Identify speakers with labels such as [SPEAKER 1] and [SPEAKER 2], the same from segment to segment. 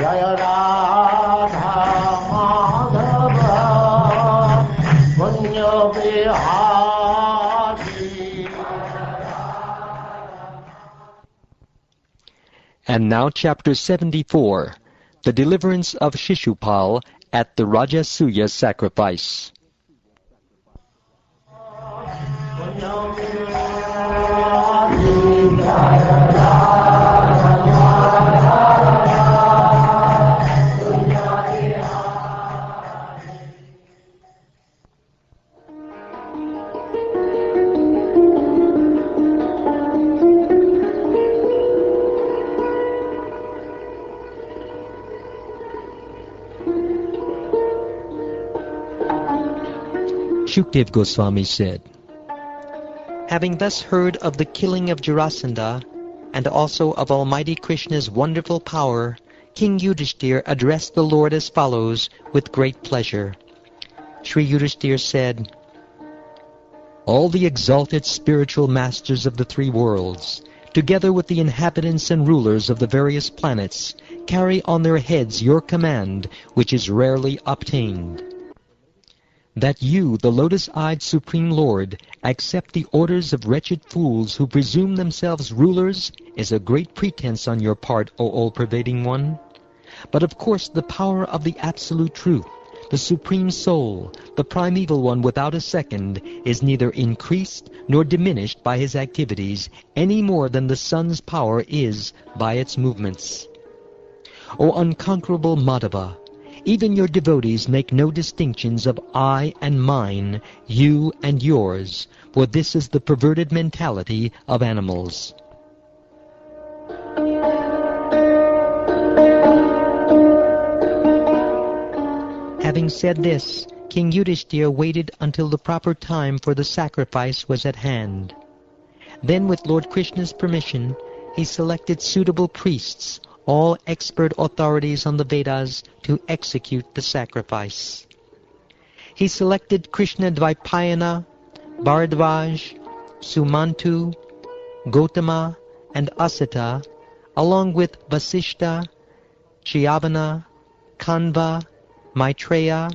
[SPEAKER 1] Jaya Radha Madhava Punya Bihari.
[SPEAKER 2] And now chapter 74, the deliverance of Shishupal at the Rajasuya sacrifice. Shukdev Goswami said, having thus heard of the killing of Jarasandha, and also of Almighty Krishna's wonderful power, King Yudhishthir addressed the Lord as follows with great pleasure. Sri Yudhishthir said, all the exalted spiritual masters of the three worlds, together with the inhabitants and rulers of the various planets, carry on their heads your command, which is rarely obtained. That you, the lotus-eyed Supreme Lord, accept the orders of wretched fools who presume themselves rulers is a great pretense on your part, O all-pervading one. But of course the power of the Absolute Truth, the Supreme Soul, the Primeval One without a second, is neither increased nor diminished by his activities any more than the sun's power is by its movements. O unconquerable Madhava, even your devotees make no distinctions of I and mine, you and yours, for this is the perverted mentality of animals. Having said this, King Yudhishthira waited until the proper time for the sacrifice was at hand. Then, with Lord Krishna's permission, he selected suitable priests, all expert authorities on the Vedas, to execute the sacrifice. He selected Krishna Dvaipayana, Bharadvaj, Sumantu, Gotama, and Asita, along with Vasishta, Chiyavana, Kanva, Maitreya,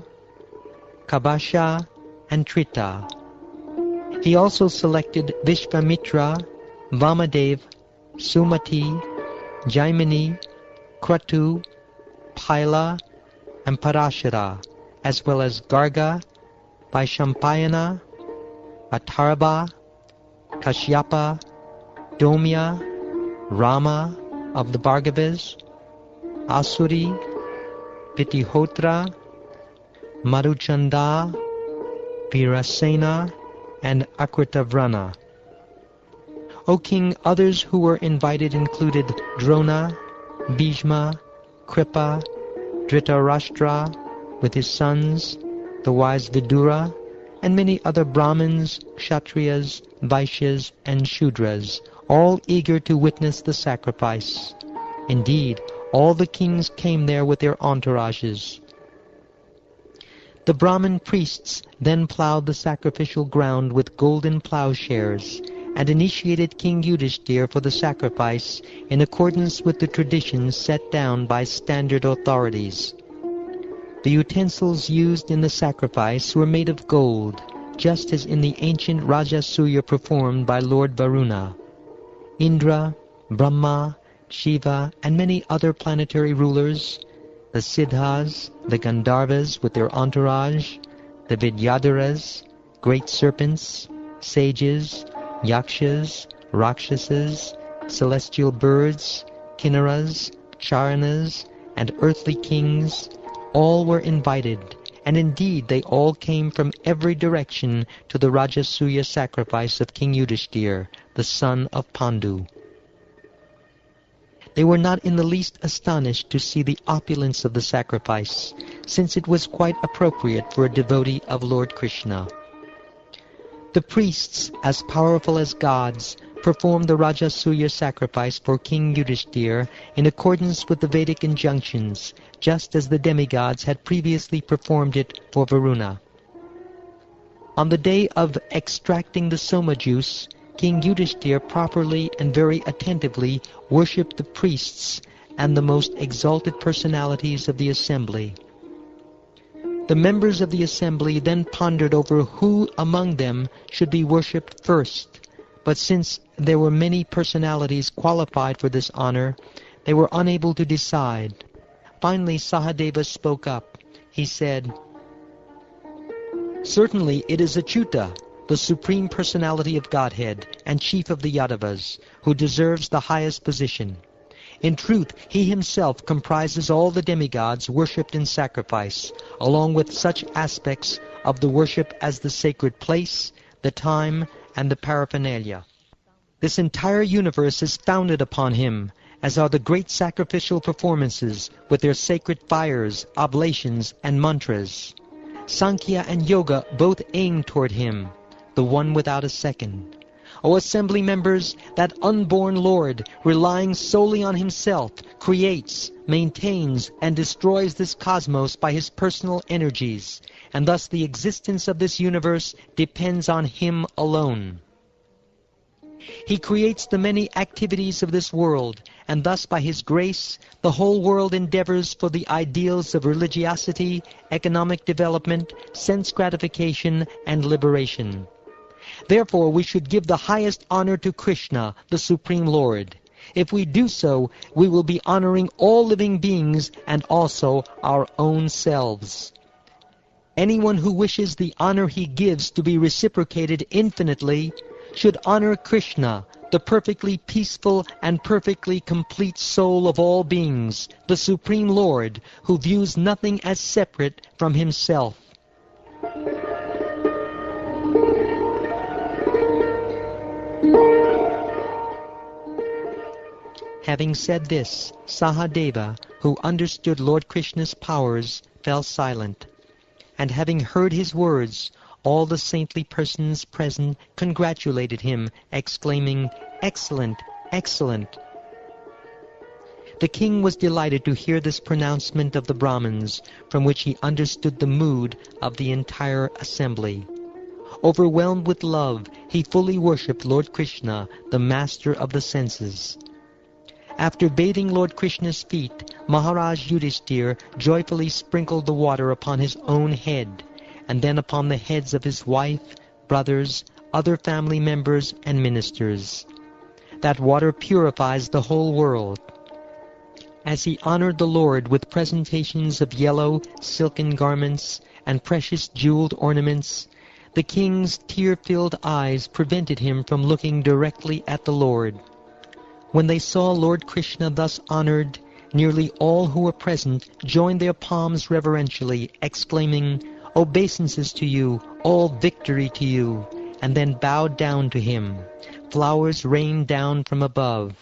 [SPEAKER 2] Kabasha, and Trita. He also selected Vishvamitra, Vamadev, Sumati, Jaimini, Kratu, Paila, and Parashara, as well as Garga, Vaishampayana, Atharva, Kashyapa, Domya, Rama of the Bhargavas, Asuri, Vitihotra, Madhuchanda, Virasena, and Akritavrana. O king, others who were invited included Drona, Bhishma, Kripa, Dhritarashtra with his sons, the wise Vidura, and many other Brahmins, Kshatriyas, Vaishyas, and Shudras, all eager to witness the sacrifice. Indeed, all the kings came there with their entourages. The Brahmin priests then plowed the sacrificial ground with golden plowshares, and initiated King Yudhishthira for the sacrifice in accordance with the traditions set down by standard authorities. The utensils used in the sacrifice were made of gold, just as in the ancient Rajasuya performed by Lord Varuna. Indra, Brahma, Shiva, and many other planetary rulers, the Siddhas, the Gandharvas with their entourage, the Vidyadharas, great serpents, sages, yakshas, rakshasas, celestial birds, kinnaras, charanas, and earthly kings, all were invited, and indeed they all came from every direction to the Rajasuya sacrifice of King Yudhishthira, the son of Pandu. They were not in the least astonished to see the opulence of the sacrifice, since it was quite appropriate for a devotee of Lord Krishna. The priests, as powerful as gods, performed the Rajasuya sacrifice for King Yudhishthira in accordance with the Vedic injunctions, just as the demigods had previously performed it for Varuna. On the day of extracting the soma juice, King Yudhishthira properly and very attentively worshipped the priests and the most exalted personalities of the assembly. The members of the assembly then pondered over who among them should be worshipped first, but since there were many personalities qualified for this honor, they were unable to decide. Finally, Sahadeva spoke up. He said, "Certainly it is Achyuta, the Supreme Personality of Godhead and Chief of the Yadavas, who deserves the highest position. In truth, he himself comprises all the demigods worshipped in sacrifice, along with such aspects of the worship as the sacred place, the time, and the paraphernalia. This entire universe is founded upon him, as are the great sacrificial performances with their sacred fires, oblations, and mantras. Sankhya and Yoga both aim toward him, the one without a second. O assembly members, that unborn Lord, relying solely on himself, creates, maintains, and destroys this cosmos by his personal energies, and thus the existence of this universe depends on him alone. He creates the many activities of this world, and thus by his grace, the whole world endeavors for the ideals of religiosity, economic development, sense gratification, and liberation. Therefore, we should give the highest honor to Krishna, the Supreme Lord. If we do so, we will be honoring all living beings and also our own selves. Anyone who wishes the honor he gives to be reciprocated infinitely should honor Krishna, the perfectly peaceful and perfectly complete soul of all beings, the Supreme Lord, who views nothing as separate from himself." Having said this, Sahadeva, who understood Lord Krishna's powers, fell silent. And having heard his words, all the saintly persons present congratulated him, exclaiming, "Excellent, excellent!" The king was delighted to hear this pronouncement of the Brahmins, from which he understood the mood of the entire assembly. Overwhelmed with love, he fully worshipped Lord Krishna, the master of the senses. After bathing Lord Krishna's feet, Maharaj Yudhishthir joyfully sprinkled the water upon his own head, and then upon the heads of his wife, brothers, other family members, and ministers. That water purifies the whole world. As he honored the Lord with presentations of yellow silken garments and precious jeweled ornaments, the king's tear-filled eyes prevented him from looking directly at the Lord. When they saw Lord Krishna thus honored, nearly all who were present joined their palms reverentially, exclaiming, "Obeisances to you, all victory to you," and then bowed down to him. Flowers rained down from above.